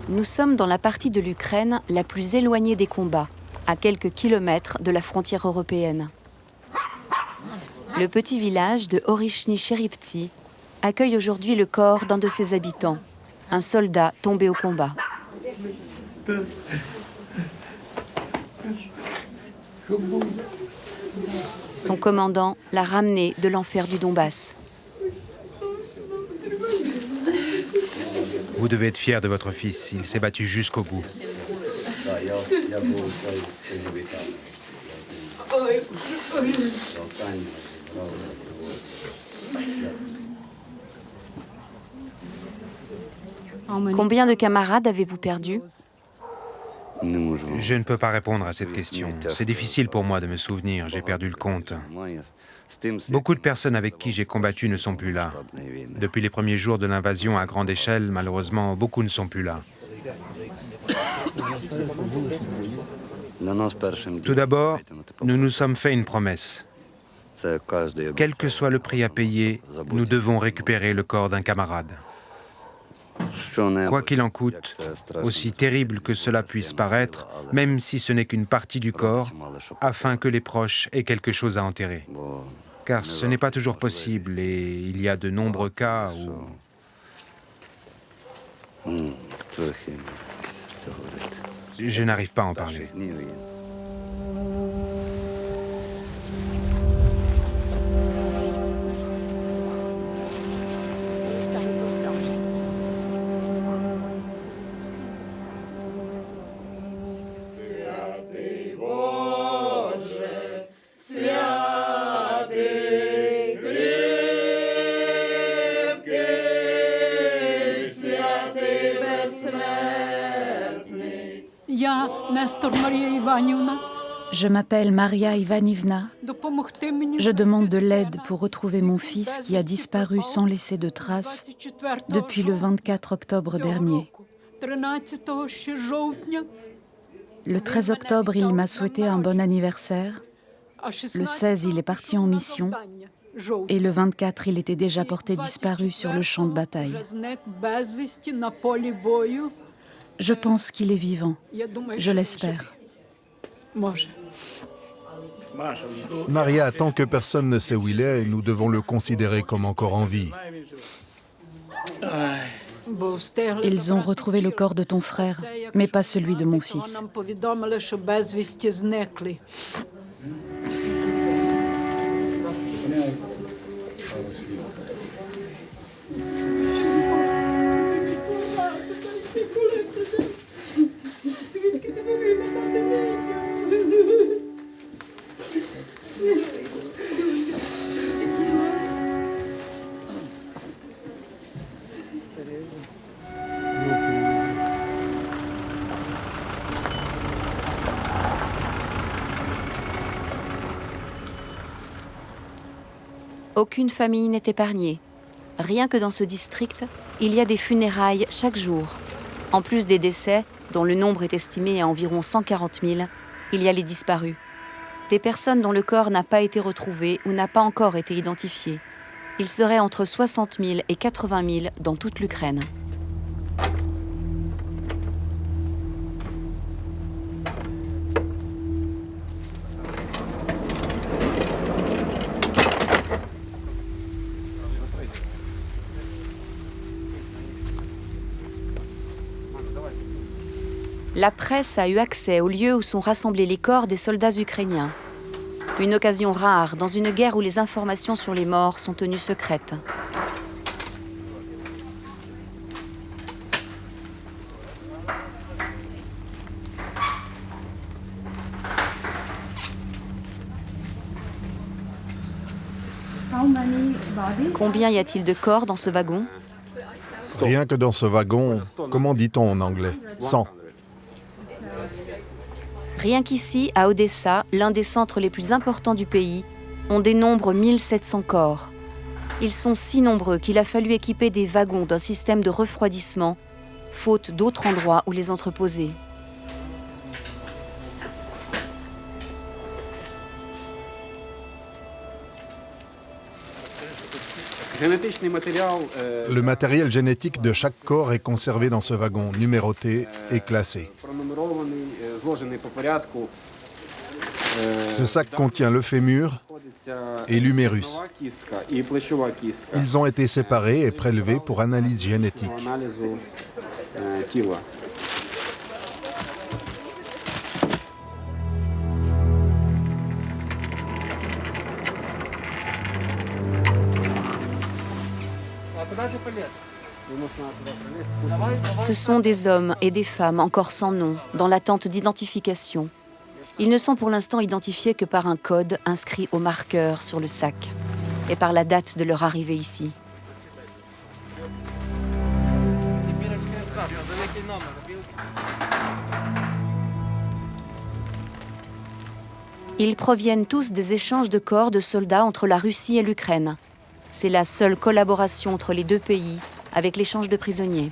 Nous sommes dans la partie de l'Ukraine la plus éloignée des combats, à quelques kilomètres de la frontière européenne. Le petit village de Orychny-Cherivtsi accueille aujourd'hui le corps d'un de ses habitants, un soldat tombé au combat. Son commandant l'a ramené de l'enfer du Donbass. Vous devez être fier de votre fils, il s'est battu jusqu'au bout. Combien de camarades avez-vous perdu ? Je ne peux pas répondre à cette question. C'est difficile pour moi de me souvenir, j'ai perdu le compte. Beaucoup de personnes avec qui j'ai combattu ne sont plus là. Depuis les premiers jours de l'invasion à grande échelle, malheureusement, beaucoup ne sont plus là. Tout d'abord, nous nous sommes fait une promesse. Quel que soit le prix à payer, nous devons récupérer le corps d'un camarade. Quoi qu'il en coûte, aussi terrible que cela puisse paraître, même si ce n'est qu'une partie du corps, afin que les proches aient quelque chose à enterrer. Car ce n'est pas toujours possible et il y a de nombreux cas où je n'arrive pas à en parler. Je m'appelle Maria Ivanivna. Je demande de l'aide pour retrouver mon fils qui a disparu sans laisser de traces depuis le 24 octobre dernier. Le 13 octobre, il m'a souhaité un bon anniversaire. Le 16, il est parti en mission. Et le 24, il était déjà porté disparu sur le champ de bataille. Je pense qu'il est vivant. Je l'espère. Maria, tant que personne ne sait où il est, nous devons le considérer comme encore en vie. Ils ont retrouvé le corps de ton frère, mais pas celui de mon fils. Aucune famille n'est épargnée. Rien que dans ce district, il y a des funérailles chaque jour. En plus des décès, dont le nombre est estimé à environ 140 000, il y a les disparus. Des personnes dont le corps n'a pas été retrouvé ou n'a pas encore été identifié. Il serait entre 60 000 et 80 000 dans toute l'Ukraine. La presse a eu accès au lieu où sont rassemblés les corps des soldats ukrainiens. Une occasion rare dans une guerre où les informations sur les morts sont tenues secrètes. Combien y a-t-il de corps dans ce wagon ? Rien que dans ce wagon, comment dit-on en anglais? 100. Rien qu'ici, à Odessa, l'un des centres les plus importants du pays, on dénombre 1700 corps. Ils sont si nombreux qu'il a fallu équiper des wagons d'un système de refroidissement, faute d'autres endroits où les entreposer. Le matériel génétique de chaque corps est conservé dans ce wagon, numéroté et classé. Ce sac contient le fémur et l'humérus. Ils ont été séparés et prélevés pour analyse génétique. Ce sont des hommes et des femmes encore sans nom, dans l'attente d'identification. Ils ne sont pour l'instant identifiés que par un code inscrit au marqueur sur le sac et par la date de leur arrivée ici. Ils proviennent tous des échanges de corps de soldats entre la Russie et l'Ukraine. C'est la seule collaboration entre les deux pays avec l'échange de prisonniers.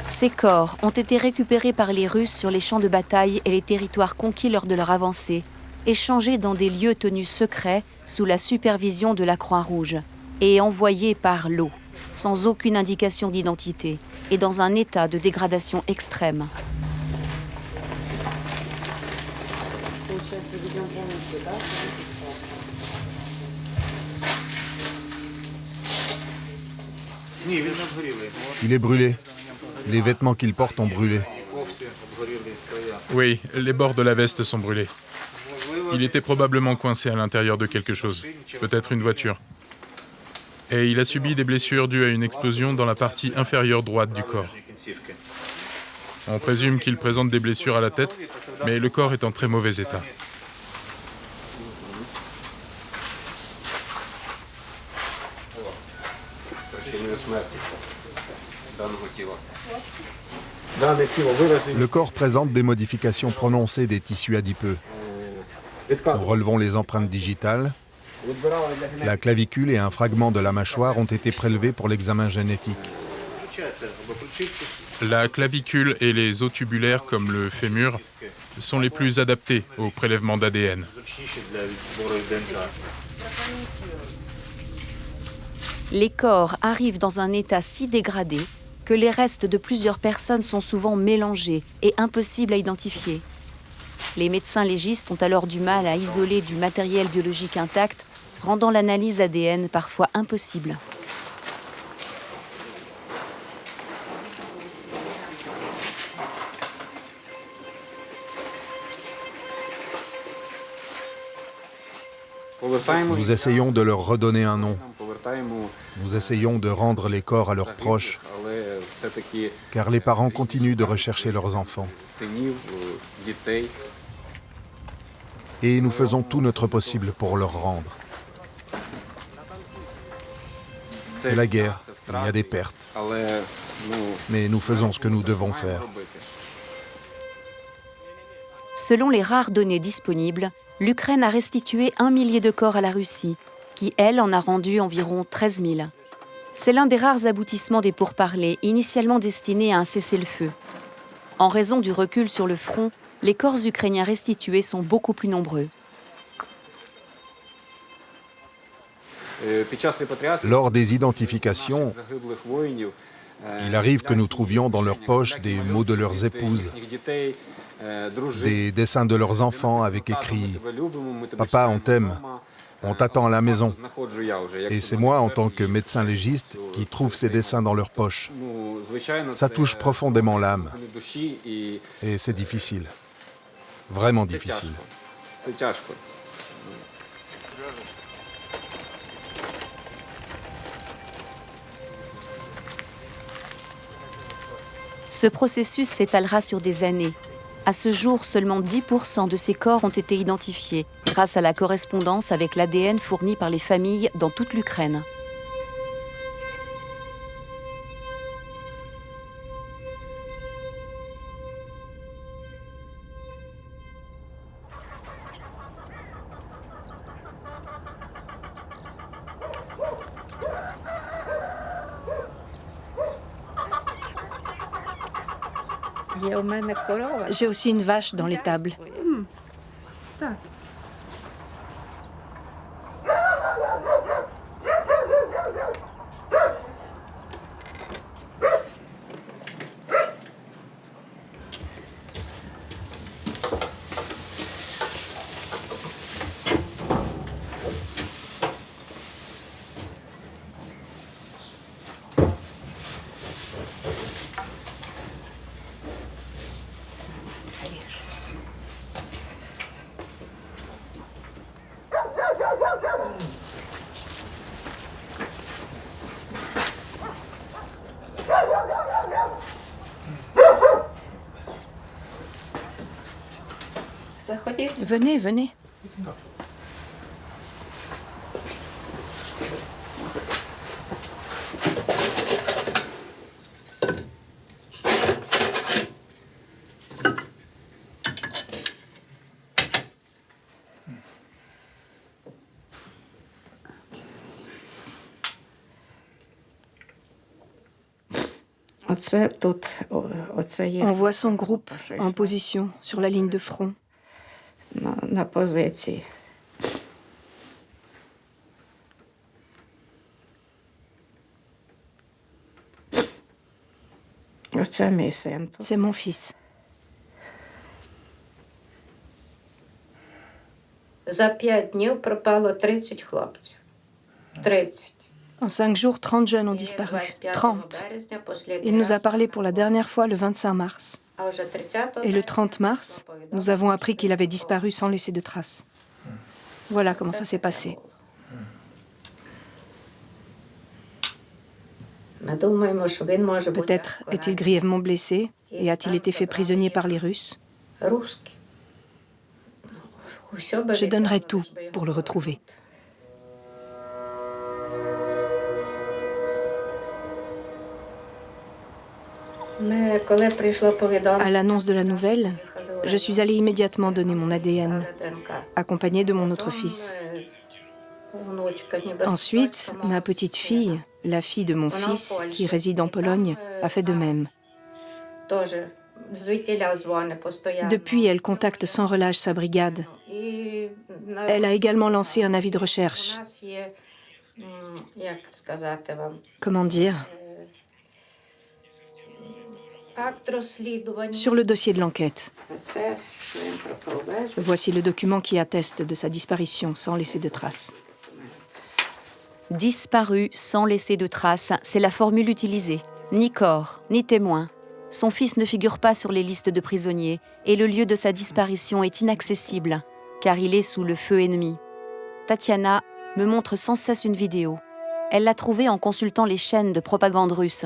Ces corps ont été récupérés par les Russes sur les champs de bataille et les territoires conquis lors de leur avancée, échangés dans des lieux tenus secrets sous la supervision de la Croix-Rouge et envoyés par l'eau, sans aucune indication d'identité et dans un état de dégradation extrême. Il est brûlé. Les vêtements qu'il porte ont brûlé. Oui, les bords de la veste sont brûlés. Il était probablement coincé à l'intérieur de quelque chose, peut-être une voiture. Et il a subi des blessures dues à une explosion dans la partie inférieure droite du corps. On présume qu'il présente des blessures à la tête, mais le corps est en très mauvais état. Le corps présente des modifications prononcées des tissus adipeux. Nous relevons les empreintes digitales. La clavicule et un fragment de la mâchoire ont été prélevés pour l'examen génétique. La clavicule et les os tubulaires comme le fémur sont les plus adaptés au prélèvement d'ADN. Les corps arrivent dans un état si dégradé que les restes de plusieurs personnes sont souvent mélangés et impossibles à identifier. Les médecins légistes ont alors du mal à isoler du matériel biologique intact, rendant l'analyse ADN parfois impossible. Nous essayons de leur redonner un nom. Nous essayons de rendre les corps à leurs proches, car les parents continuent de rechercher leurs enfants. Et nous faisons tout notre possible pour leur rendre. C'est la guerre, il y a des pertes. Mais nous faisons ce que nous devons faire. Selon les rares données disponibles, l'Ukraine a restitué 1 millier de corps à la Russie, qui, elle, en a rendu environ 13 000. C'est l'un des rares aboutissements des pourparlers, initialement destinés à un cessez-le-feu. En raison du recul sur le front, les corps ukrainiens restitués sont beaucoup plus nombreux. Lors des identifications, il arrive que nous trouvions dans leurs poches des mots de leurs épouses, des dessins de leurs enfants avec écrit « Papa, on t'aime, on t'attend à la maison ». Et c'est moi, en tant que médecin légiste, qui trouve ces dessins dans leurs poches. Ça touche profondément l'âme. Et c'est difficile. Vraiment difficile. Ce processus s'étalera sur des années. À ce jour, seulement 10% de ces corps ont été identifiés grâce à la correspondance avec l'ADN fourni par les familles dans toute l'Ukraine. J'ai aussi une vache dans l'étable. Venez, venez. On voit son groupe en position sur la ligne de front. C'est mon fils. En 5 jours, 30 jeunes ont disparu. 30. Il nous a parlé pour la dernière fois le 25 mars. Et le 30 mars, nous avons appris qu'il avait disparu sans laisser de traces. Voilà comment ça s'est passé. Peut-être est-il grièvement blessé et a-t-il été fait prisonnier par les Russes? Je donnerai tout pour le retrouver. À l'annonce de la nouvelle, je suis allée immédiatement donner mon ADN, accompagnée de mon autre fils. Ensuite, ma petite fille, la fille de mon fils, qui réside en Pologne, a fait de même. Depuis, elle contacte sans relâche sa brigade. Elle a également lancé un avis de recherche. Comment dire ? Sur le dossier de l'enquête. Voici le document qui atteste de sa disparition sans laisser de traces. Disparu sans laisser de traces, c'est la formule utilisée. Ni corps, ni témoin. Son fils ne figure pas sur les listes de prisonniers et le lieu de sa disparition est inaccessible, car il est sous le feu ennemi. Tatiana me montre sans cesse une vidéo. Elle l'a trouvée en consultant les chaînes de propagande russes.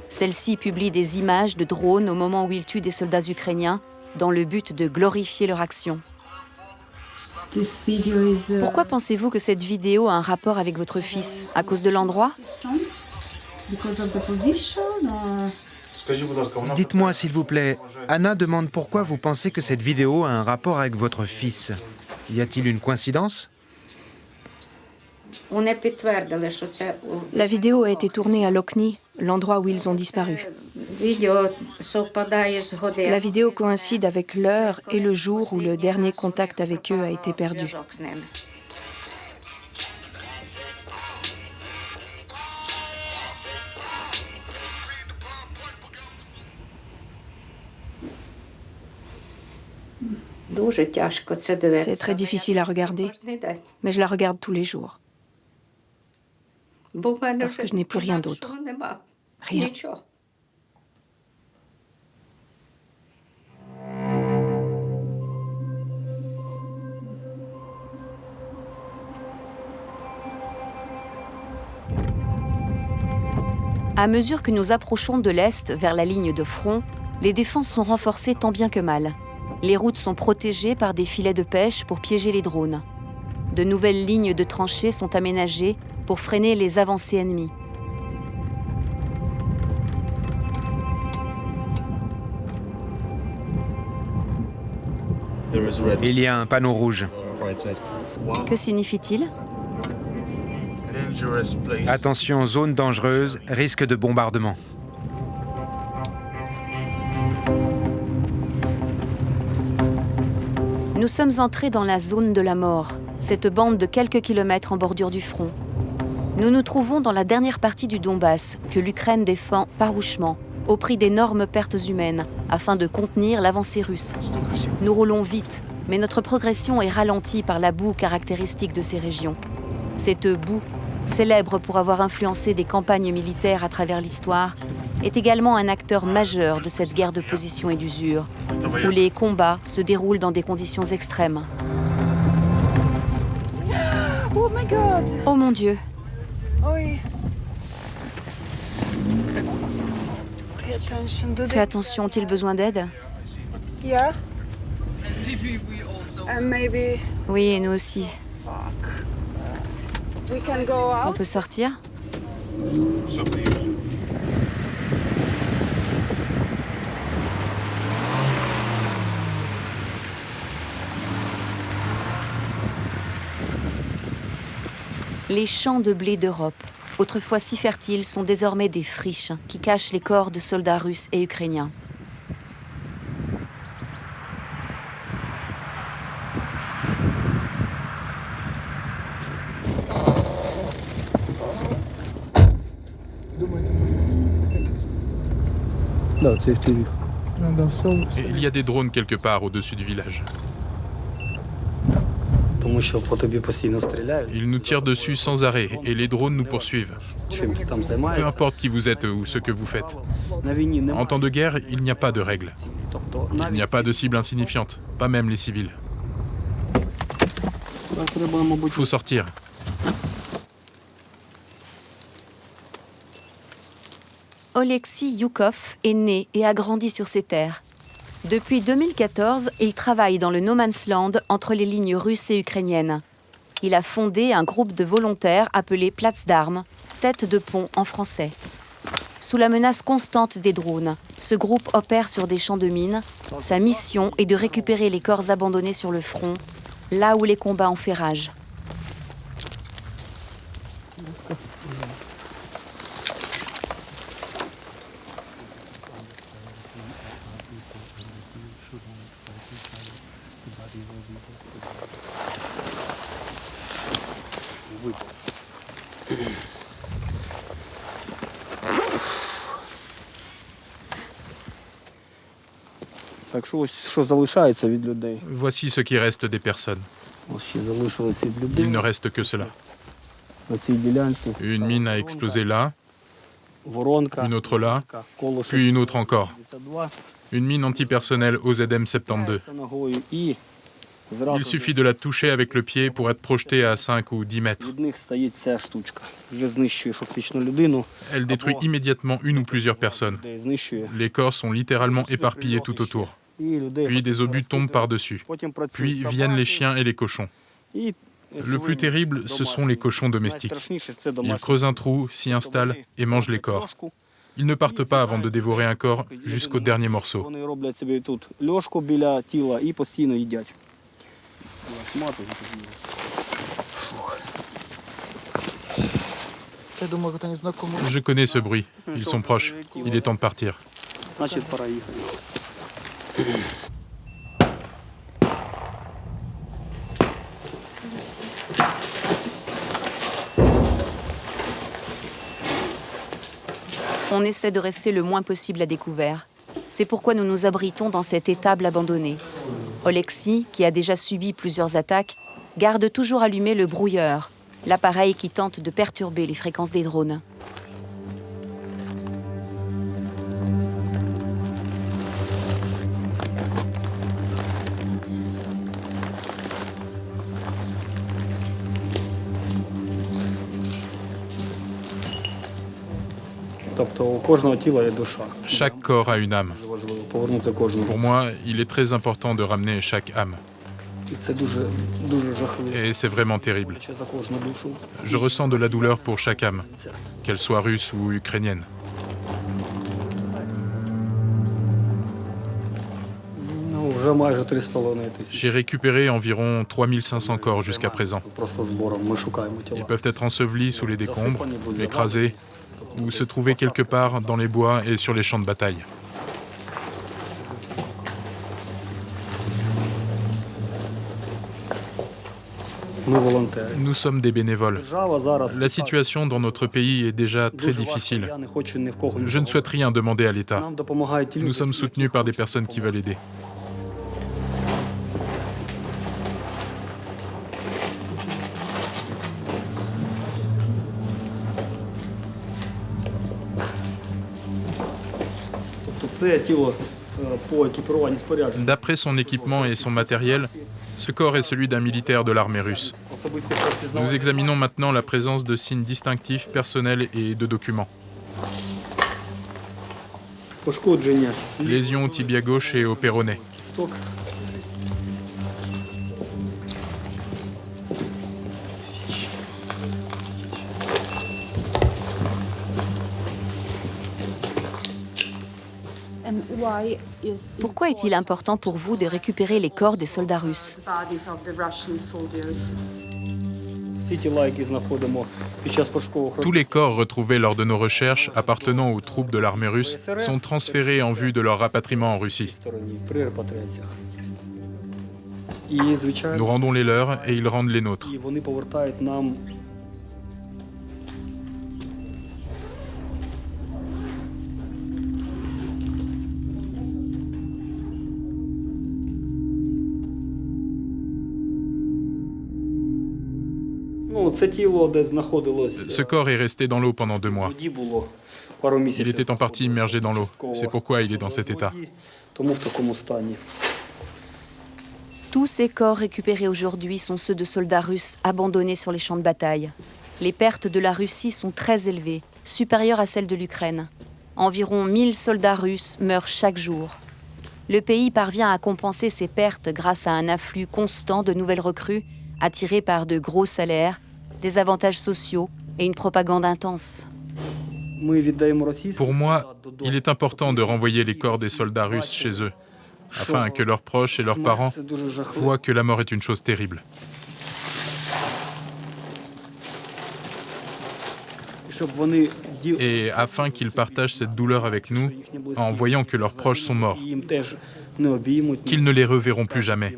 Celle-ci publie des images de drones au moment où ils tuent des soldats ukrainiens dans le but de glorifier leur action. Pourquoi pensez-vous que cette vidéo a un rapport avec votre fils? À cause de l'endroit? Dites-moi s'il vous plaît, Anna demande pourquoi vous pensez que cette vidéo a un rapport avec votre fils. Y a-t-il une coïncidence? La vidéo a été tournée à Lokni, l'endroit où ils ont disparu. La vidéo coïncide avec l'heure et le jour où le dernier contact avec eux a été perdu. C'est très difficile à regarder, mais je la regarde tous les jours. Parce que je n'ai plus rien d'autre. Rien. À mesure que nous approchons de l'Est vers la ligne de front, les défenses sont renforcées tant bien que mal. Les routes sont protégées par des filets de pêche pour piéger les drones. De nouvelles lignes de tranchées sont aménagées pour freiner les avancées ennemies. Il y a un panneau rouge. Que signifie-t-il ? Attention, zone dangereuse, risque de bombardement. Nous sommes entrés dans la zone de la mort, cette bande de quelques kilomètres en bordure du front. Nous nous trouvons dans la dernière partie du Donbass, que l'Ukraine défend farouchement, au prix d'énormes pertes humaines, afin de contenir l'avancée russe. Nous roulons vite, mais notre progression est ralentie par la boue caractéristique de ces régions. Cette boue, célèbre pour avoir influencé des campagnes militaires à travers l'histoire, est également un acteur majeur de cette guerre de position et d'usure, où les combats se déroulent dans des conditions extrêmes. Oh my God! Oh mon Dieu! Oui. Fais attention, ont-ils besoin d'aide? Yeah. And maybe Oui, et nous aussi. we can go On out. peut sortir? Les champs de blé d'Europe, autrefois si fertiles, sont désormais des friches qui cachent les corps de soldats russes et ukrainiens. Et il y a des drones quelque part au-dessus du village. Ils nous tirent dessus sans arrêt et les drones nous poursuivent. Peu importe qui vous êtes ou ce que vous faites. En temps de guerre, il n'y a pas de règles. Il n'y a pas de cible insignifiante, pas même les civils. Il faut sortir. Oleksiy Youkov est né et a grandi sur ces terres. Depuis 2014, il travaille dans le No Man's Land entre les lignes russes et ukrainiennes. Il a fondé un groupe de volontaires appelé Platz-d'Armes, tête de pont en français. Sous la menace constante des drones, ce groupe opère sur des champs de mines. Sa mission est de récupérer les corps abandonnés sur le front, là où les combats ont fait rage. Voici ce qui reste des personnes. Il ne reste que cela. Une mine a explosé là, une autre là, puis une autre encore. Une mine antipersonnelle OZM 72. Il suffit de la toucher avec le pied pour être projeté à 5 ou 10 mètres. Elle détruit immédiatement une ou plusieurs personnes. Les corps sont littéralement éparpillés tout autour. Puis des obus tombent par-dessus. Puis viennent les chiens et les cochons. Le plus terrible, ce sont les cochons domestiques. Ils creusent un trou, s'y installent et mangent les corps. Ils ne partent pas avant de dévorer un corps jusqu'au dernier morceau. Je connais ce bruit. Ils sont proches. Il est temps de partir. On essaie de rester le moins possible à découvert. C'est pourquoi nous nous abritons dans cette étable abandonnée. Oleksiy, qui a déjà subi plusieurs attaques, garde toujours allumé le brouilleur, l'appareil qui tente de perturber les fréquences des drones. Chaque corps a une âme. Pour moi, il est très important de ramener chaque âme. Et c'est vraiment terrible. Je ressens de la douleur pour chaque âme, qu'elle soit russe ou ukrainienne. J'ai récupéré environ 3500 corps jusqu'à présent. Ils peuvent être ensevelis sous les décombres, écrasés, ou se trouver quelque part dans les bois et sur les champs de bataille. Nous sommes des bénévoles. La situation dans notre pays est déjà très difficile. Je ne souhaite rien demander à l'État. Nous sommes soutenus par des personnes qui veulent aider. D'après son équipement et son matériel, ce corps est celui d'un militaire de l'armée russe. Nous examinons maintenant la présence de signes distinctifs personnels et de documents. Lésions au tibia gauche et au péroné. Pourquoi est-il important pour vous de récupérer les corps des soldats russes? Tous les corps retrouvés lors de nos recherches appartenant aux troupes de l'armée russe sont transférés en vue de leur rapatriement en Russie. Nous rendons les leurs et ils rendent les nôtres. Ce corps est resté dans l'eau pendant 2 mois. Il était en partie immergé dans l'eau. C'est pourquoi il est dans cet état. Tous ces corps récupérés aujourd'hui sont ceux de soldats russes abandonnés sur les champs de bataille. Les pertes de la Russie sont très élevées, supérieures à celles de l'Ukraine. Environ 1000 soldats russes meurent chaque jour. Le pays parvient à compenser ces pertes grâce à un afflux constant de nouvelles recrues attirées par de gros salaires, des avantages sociaux et une propagande intense. Pour moi, il est important de renvoyer les corps des soldats russes chez eux, afin que leurs proches et leurs parents voient que la mort est une chose terrible. Et afin qu'ils partagent cette douleur avec nous, en voyant que leurs proches sont morts, qu'ils ne les reverront plus jamais,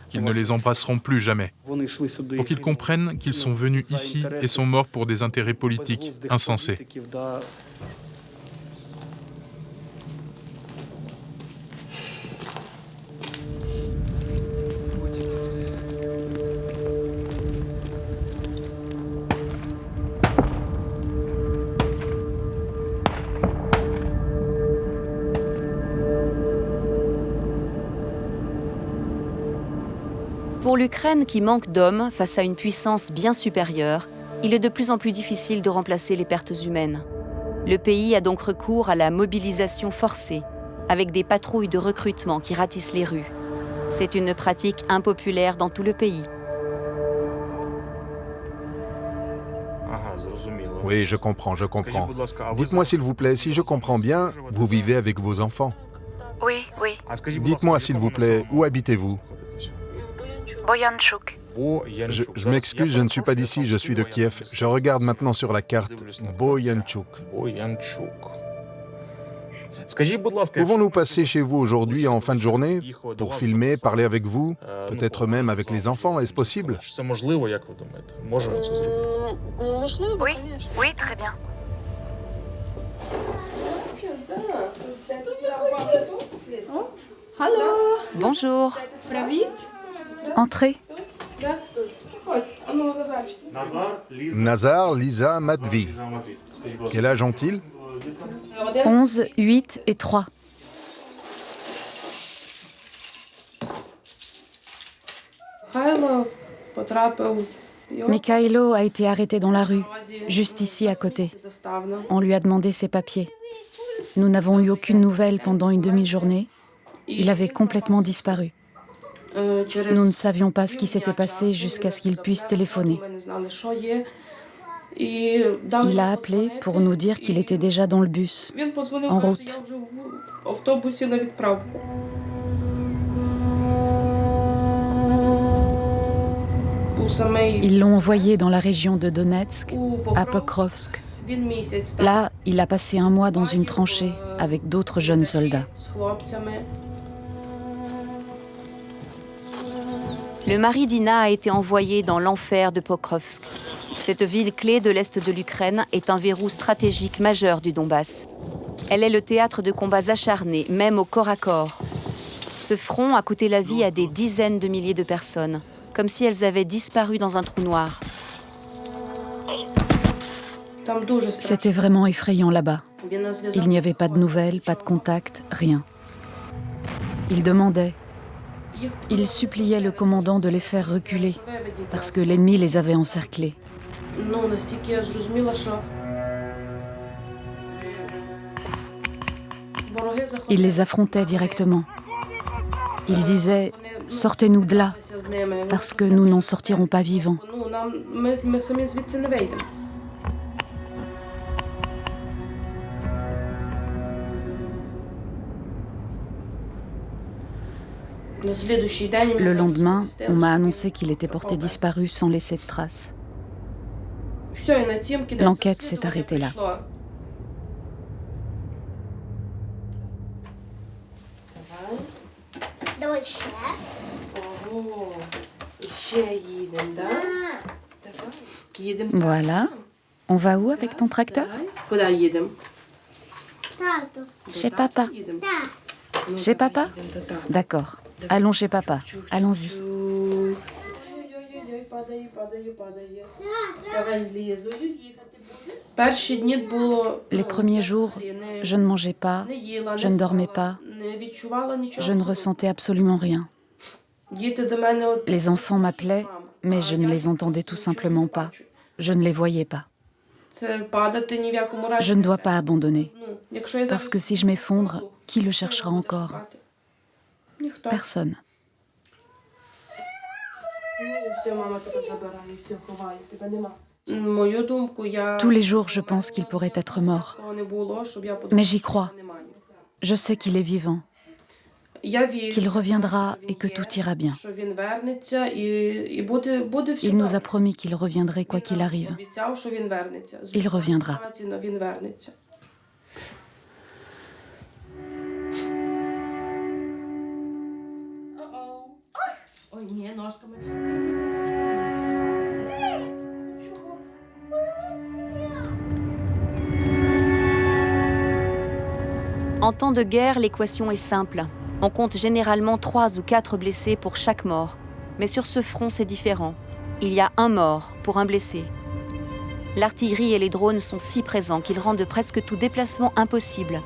qu'ils ne les embrasseront plus jamais, pour qu'ils comprennent qu'ils sont venus ici et sont morts pour des intérêts politiques insensés. Pour l'Ukraine qui manque d'hommes face à une puissance bien supérieure, il est de plus en plus difficile de remplacer les pertes humaines. Le pays a donc recours à la mobilisation forcée, avec des patrouilles de recrutement qui ratissent les rues. C'est une pratique impopulaire dans tout le pays. Oui, je comprends. Dites-moi s'il vous plaît, si je comprends bien, vous vivez avec vos enfants. Oui. Dites-moi s'il vous plaît, où habitez-vous? Boyanchuk. Je m'excuse, je ne suis pas d'ici, je suis de Kiev. Je regarde maintenant sur la carte. Boyanchuk. Pouvons-nous passer chez vous aujourd'hui en fin de journée pour filmer, parler avec vous, peut-être même avec les enfants, est-ce possible? Oui, très bien. Bonjour. Entrez. Nazar, Lisa, Matvey. Quel âge ont-ils? 11, 8 et 3. Mikhailo a été arrêté dans la rue, juste ici à côté. On lui a demandé ses papiers. Nous n'avons eu aucune nouvelle pendant une demi-journée. Il avait complètement disparu. Nous ne savions pas ce qui s'était passé jusqu'à ce qu'il puisse téléphoner. Il a appelé pour nous dire qu'il était déjà dans le bus, en route. Ils l'ont envoyé dans la région de Donetsk, à Pokrovsk. Là, il a passé un mois dans une tranchée avec d'autres jeunes soldats. Le mari d'Ina a été envoyé dans l'enfer de Pokrovsk. Cette ville clé de l'Est de l'Ukraine est un verrou stratégique majeur du Donbass. Elle est le théâtre de combats acharnés, même au corps à corps. Ce front a coûté la vie à des dizaines de milliers de personnes, comme si elles avaient disparu dans un trou noir. C'était vraiment effrayant là-bas. Il n'y avait pas de nouvelles, pas de contact, rien. Ils demandaient. Ils suppliaient le commandant de les faire reculer, parce que l'ennemi les avait encerclés. Il les affrontait directement. Il disait « Sortez-nous de là, parce que nous n'en sortirons pas vivants. » Le lendemain, on m'a annoncé qu'il était porté disparu sans laisser de traces. L'enquête s'est arrêtée là. Voilà. On va où avec ton tracteur? Chez papa. Chez papa? D'accord. Allons chez papa. Allons-y. Les premiers jours, je ne mangeais pas, je ne dormais pas, je ne ressentais absolument rien. Les enfants m'appelaient, mais je ne les entendais tout simplement pas. Je ne les voyais pas. Je ne dois pas abandonner, parce que si je m'effondre, qui le cherchera encore? Personne. Tous les jours, je pense qu'il pourrait être mort. Mais j'y crois. Je sais qu'il est vivant, qu'il reviendra et que tout ira bien. Il nous a promis qu'il reviendrait quoi qu'il arrive. Il reviendra. En temps de guerre, l'équation est simple. On compte généralement 3 ou 4 blessés pour chaque mort. Mais sur ce front, c'est différent. Il y a un mort pour un blessé. L'artillerie et les drones sont si présents qu'ils rendent presque tout déplacement impossible,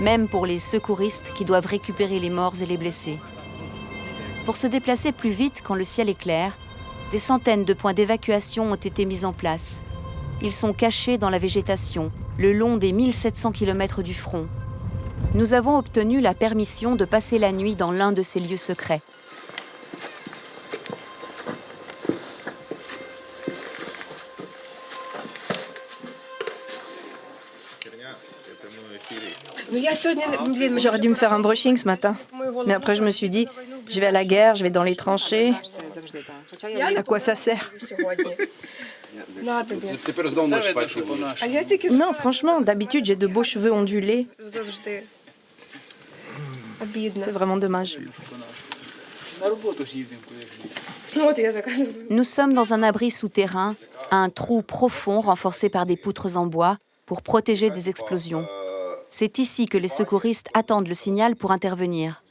même pour les secouristes qui doivent récupérer les morts et les blessés. Pour se déplacer plus vite quand le ciel est clair, des centaines de points d'évacuation ont été mis en place. Ils sont cachés dans la végétation, le long des 1700 km du front. Nous avons obtenu la permission de passer la nuit dans l'un de ces lieux secrets. J'aurais dû me faire un brushing ce matin. Mais après, je me suis dit, je vais à la guerre, je vais dans les tranchées. À quoi ça sert? Non, franchement, d'habitude, j'ai de beaux cheveux ondulés. C'est vraiment dommage. Nous sommes dans un abri souterrain, un trou profond renforcé par des poutres en bois pour protéger des explosions. C'est ici que les secouristes attendent le signal pour intervenir.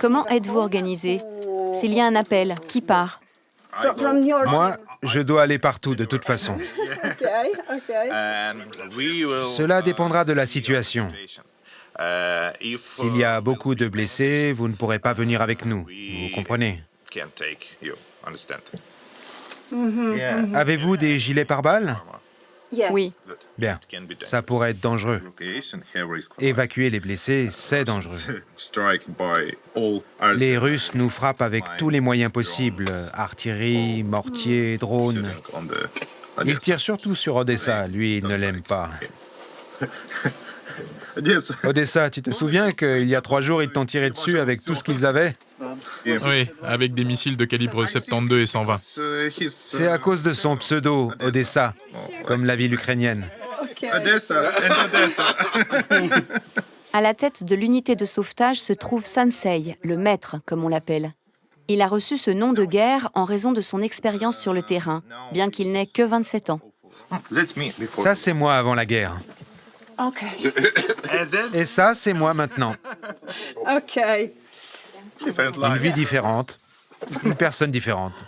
Comment êtes-vous organisé? S'il y a un appel, qui part? Moi, je dois aller partout de toute façon. Cela dépendra de la situation. S'il y a beaucoup de blessés, vous ne pourrez pas venir avec nous. Vous comprenez? Avez-vous des gilets pare-balles? Oui. Bien, ça pourrait être dangereux. Évacuer les blessés, c'est dangereux. Les Russes nous frappent avec tous les moyens possibles, artillerie, mortier, drones. Ils tirent surtout sur Odessa, lui, il ne l'aime pas. Odessa, tu te souviens qu'il y a 3 jours, ils t'ont tiré dessus avec tout ce qu'ils avaient? Oui, avec des missiles de calibre 72 et 120. C'est à cause de son pseudo, Odessa, comme la ville ukrainienne. À la tête de l'unité de sauvetage se trouve Sansei, le maître, comme on l'appelle. Il a reçu ce nom de guerre en raison de son expérience sur le terrain, bien qu'il n'ait que 27 ans. Ça, c'est moi avant la guerre. Et ça, c'est moi maintenant. Une vie différente, une personne différente.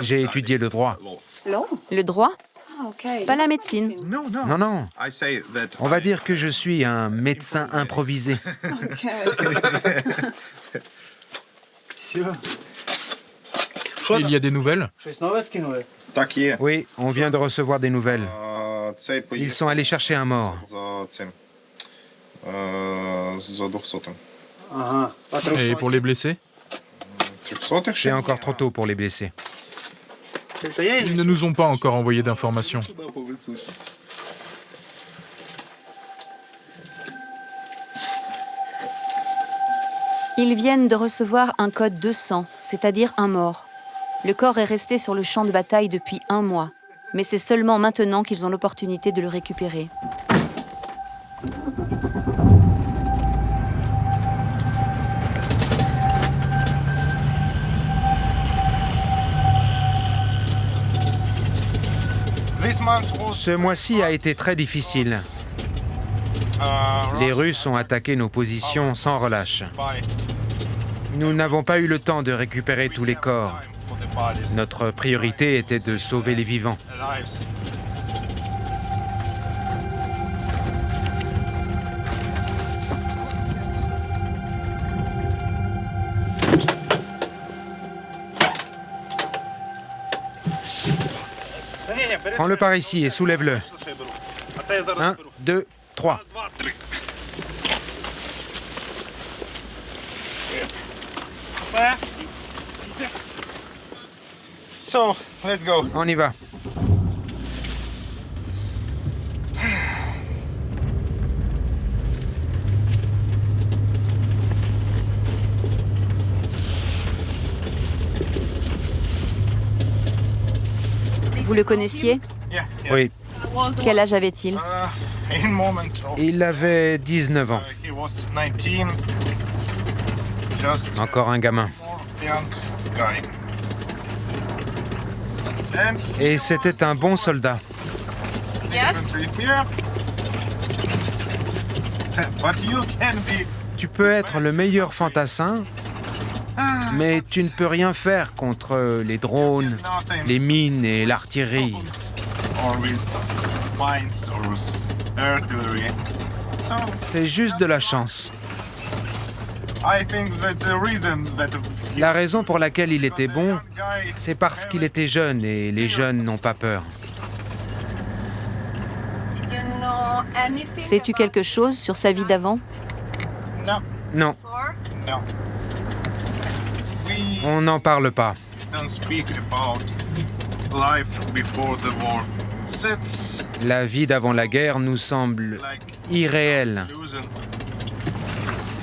J'ai étudié le droit. Le droit? Pas la médecine. Non, non. On va dire que je suis un médecin improvisé. Il y a des nouvelles? Oui, on vient de recevoir des nouvelles. Ils sont allés chercher un mort. Et pour les blessés? C'est encore trop tôt pour les blessés. Ils ne nous ont pas encore envoyé d'informations. Ils viennent de recevoir un code 200, c'est-à-dire un mort. Le corps est resté sur le champ de bataille depuis 1 mois, mais c'est seulement maintenant qu'ils ont l'opportunité de le récupérer. Ce mois-ci a été très difficile. Les Russes ont attaqué nos positions sans relâche. Nous n'avons pas eu le temps de récupérer tous les corps. Notre priorité était de sauver les vivants. Prends-le par ici et soulève-le. 1, 2, 3. On y va. Vous le connaissiez? Oui, Quel âge avait-il? il avait 19 ans. Encore un gamin. Et c'était un bon soldat. Tu peux être le meilleur fantassin, mais tu ne peux rien faire contre les drones, les mines et l'artillerie. C'est juste de la chance. La raison pour laquelle il était bon, c'est parce qu'il était jeune et les jeunes n'ont pas peur. Sais-tu quelque chose sur sa vie d'avant? Non, on n'en parle pas. La vie d'avant la guerre nous semble irréelle,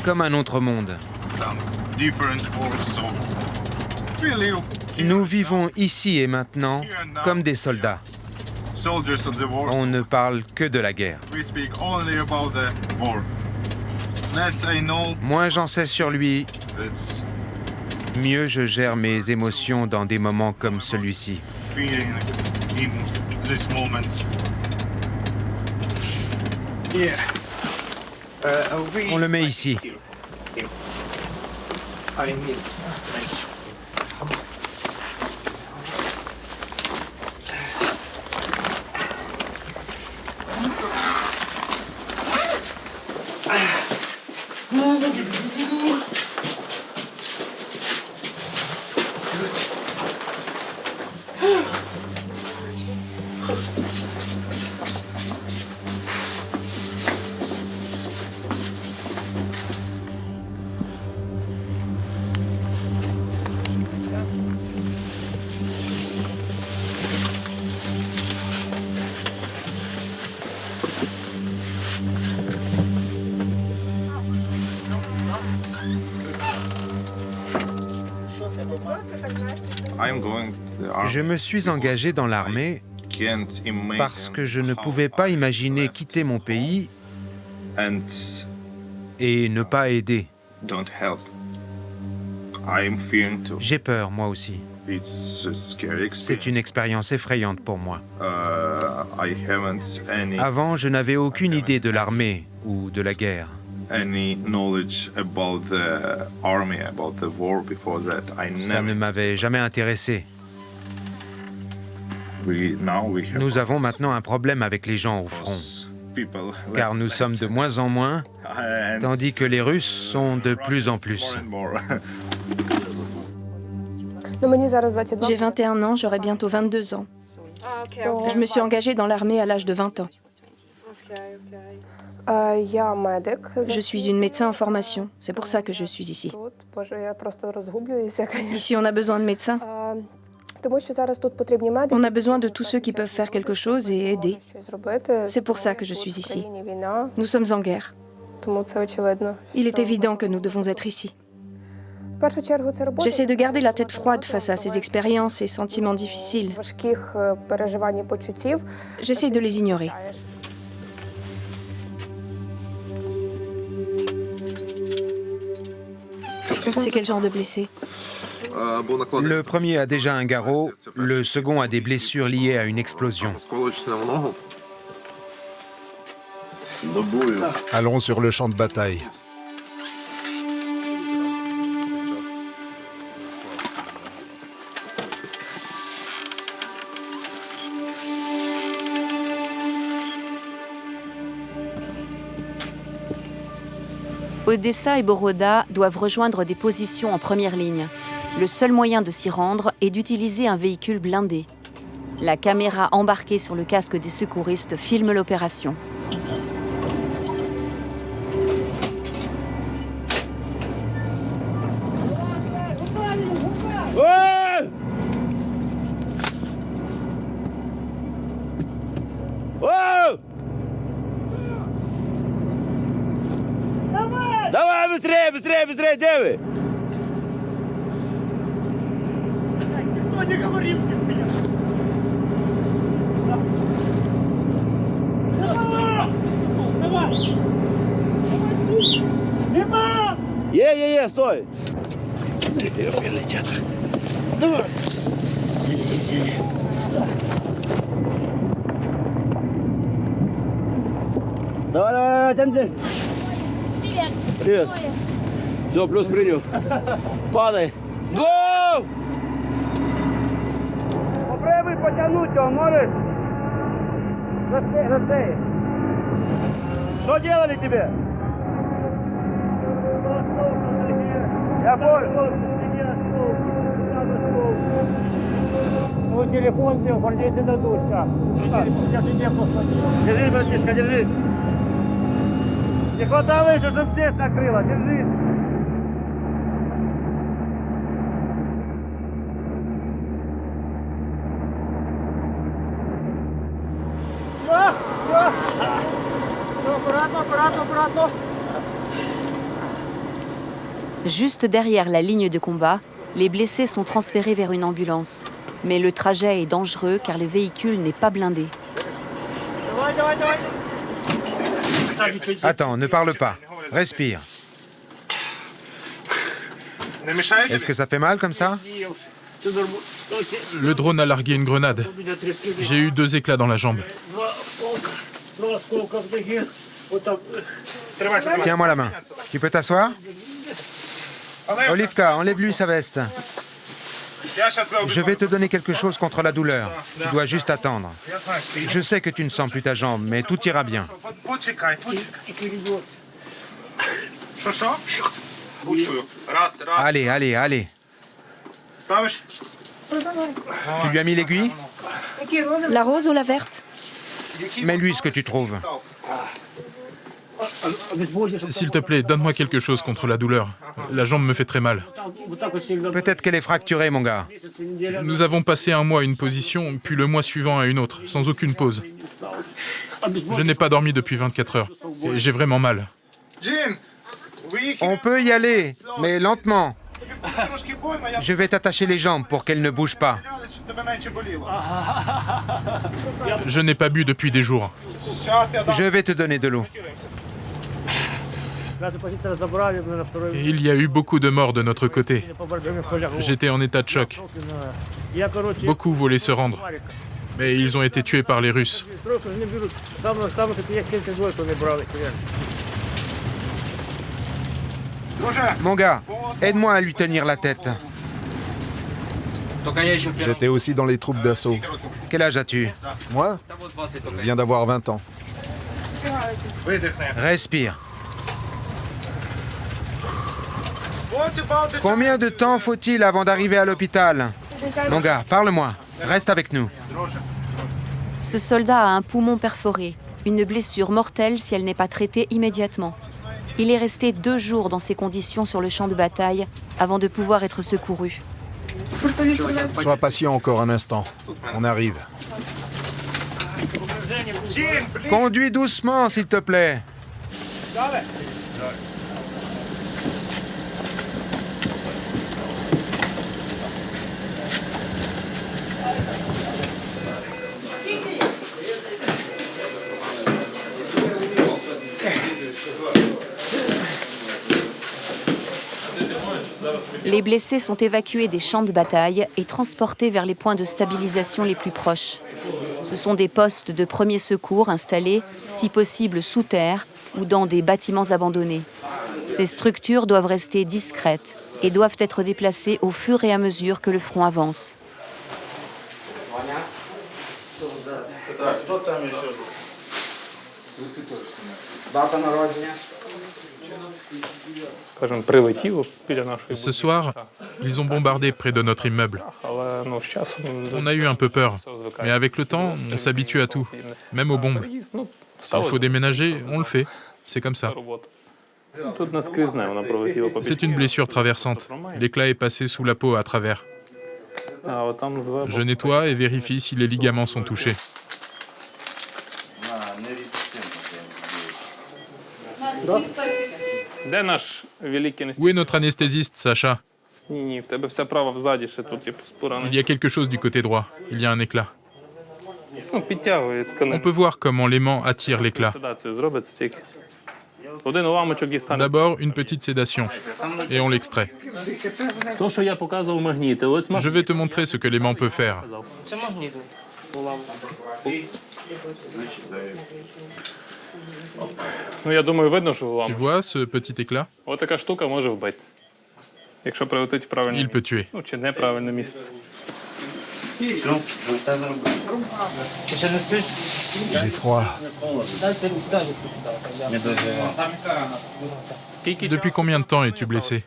comme un autre monde. Nous vivons ici et maintenant comme des soldats. On ne parle que de la guerre. Moins j'en sais sur lui, mieux je gère mes émotions dans des moments comme celui-ci. On le met ici. Je me suis engagé dans l'armée parce que je ne pouvais pas imaginer quitter mon pays et ne pas aider. J'ai peur, moi aussi. C'est une expérience effrayante pour moi. Avant, je n'avais aucune idée de l'armée ou de la guerre. Ça ne m'avait jamais intéressé. Nous avons maintenant un problème avec les gens au front, car nous sommes de moins en moins, tandis que les Russes sont de plus en plus. J'ai 21 ans, j'aurai bientôt 22 ans. Je me suis engagée dans l'armée à l'âge de 20 ans. Je suis une médecin en formation, c'est pour ça que je suis ici. Ici, on a besoin de médecins. On a besoin de tous ceux qui peuvent faire quelque chose et aider. C'est pour ça que je suis ici. Nous sommes en guerre. Il est évident que nous devons être ici. J'essaie de garder la tête froide face à ces expériences et sentiments difficiles. J'essaie de les ignorer. C'est quel genre de blessé? Le premier a déjà un garrot, le second a des blessures liées à une explosion. Allons sur le champ de bataille. Odessa et Boroda doivent rejoindre des positions en première ligne. Le seul moyen de s'y rendre est d'utiliser un véhicule blindé. La caméra embarquée sur le casque des secouristes filme l'opération. Быстрее, где вы? Стой! Давай! Давай, тянись! Привет! Все, плюс принял. Падай. Гоу! Попробуй потянуть его, можешь? Рассей. Что делали тебе? Я понял. Ну, телефон тебе, гвардейцы дадут сейчас. Я тебе посмотрю. Держись, братишка, держись. Не хватало еще, чтобы здесь накрыло. Держись. Juste derrière la ligne de combat, les blessés sont transférés vers une ambulance. Mais le trajet est dangereux car le véhicule n'est pas blindé. Attends, ne parle pas. Respire. Est-ce que ça fait mal comme ça? Le drone a largué une grenade. J'ai eu 2 éclats dans la jambe. Tiens-moi la main. Tu peux t'asseoir? Olivka, enlève-lui sa veste. Je vais te donner quelque chose contre la douleur. Tu dois juste attendre. Je sais que tu ne sens plus ta jambe, mais tout ira bien. Allez, allez, allez. Tu lui as mis l'aiguille? La rose ou la verte? Mets-lui ce que tu trouves. S'il te plaît, donne-moi quelque chose contre la douleur. La jambe me fait très mal. Peut-être qu'elle est fracturée, mon gars. Nous avons passé un mois à une position, puis le mois suivant à une autre, sans aucune pause. Je n'ai pas dormi depuis 24 heures. Et j'ai vraiment mal. On peut y aller, mais lentement. Je vais t'attacher les jambes pour qu'elles ne bougent pas. Je n'ai pas bu depuis des jours. Je vais te donner de l'eau. Et il y a eu beaucoup de morts de notre côté. J'étais en état de choc. Beaucoup voulaient se rendre. Mais ils ont été tués par les Russes. Mon gars, aide-moi à lui tenir la tête. J'étais aussi dans les troupes d'assaut. Quel âge as-tu? Moi, je viens d'avoir 20 ans. Respire. Combien de temps faut-il avant d'arriver à l'hôpital? Mon gars, parle-moi. Reste avec nous. Ce soldat a un poumon perforé, une blessure mortelle si elle n'est pas traitée immédiatement. Il est resté 2 jours dans ces conditions sur le champ de bataille avant de pouvoir être secouru. Sois patient encore un instant. On arrive. Conduis doucement, s'il te plaît. Les blessés sont évacués des champs de bataille et transportés vers les points de stabilisation les plus proches. Ce sont des postes de premiers secours installés, si possible sous terre ou dans des bâtiments abandonnés. Ces structures doivent rester discrètes et doivent être déplacées au fur et à mesure que le front avance. Ce soir, ils ont bombardé près de notre immeuble. On a eu un peu peur, mais avec le temps, on s'habitue à tout, même aux bombes. S'il faut déménager, on le fait. C'est comme ça. C'est une blessure traversante. L'éclat est passé sous la peau à travers. Je nettoie et vérifie si les ligaments sont touchés. Où est notre anesthésiste, Sacha? Il y a quelque chose du côté droit. Il y a un éclat. On peut voir comment l'aimant attire l'éclat. D'abord, une petite sédation, et on l'extrait. Je vais te montrer ce que l'aimant peut faire. Tu vois ce petit éclat? Il peut tuer. J'ai froid. Depuis combien de temps es-tu blessé?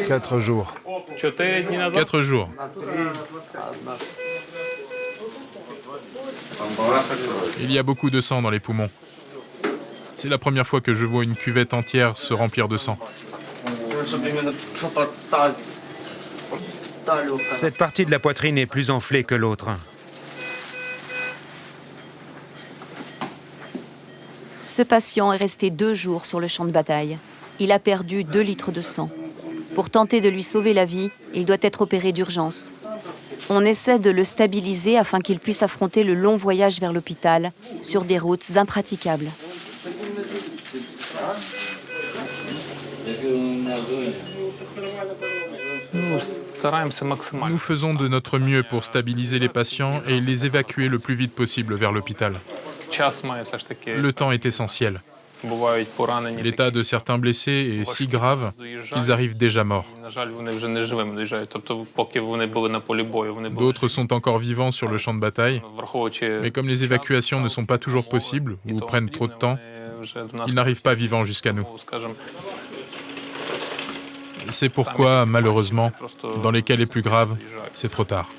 4 jours. 4 jours. Il y a beaucoup de sang dans les poumons. C'est la première fois que je vois une cuvette entière se remplir de sang. Cette partie de la poitrine est plus enflée que l'autre. Ce patient est resté 2 jours sur le champ de bataille. Il a perdu 2 litres de sang. Pour tenter de lui sauver la vie, il doit être opéré d'urgence. On essaie de le stabiliser afin qu'il puisse affronter le long voyage vers l'hôpital sur des routes impraticables. Nous faisons de notre mieux pour stabiliser les patients et les évacuer le plus vite possible vers l'hôpital. Le temps est essentiel. L'état de certains blessés est si grave qu'ils arrivent déjà morts. D'autres sont encore vivants sur le champ de bataille, mais comme les évacuations ne sont pas toujours possibles ou prennent trop de temps, ils n'arrivent pas vivants jusqu'à nous. C'est pourquoi, malheureusement, dans les cas les plus graves, c'est trop tard.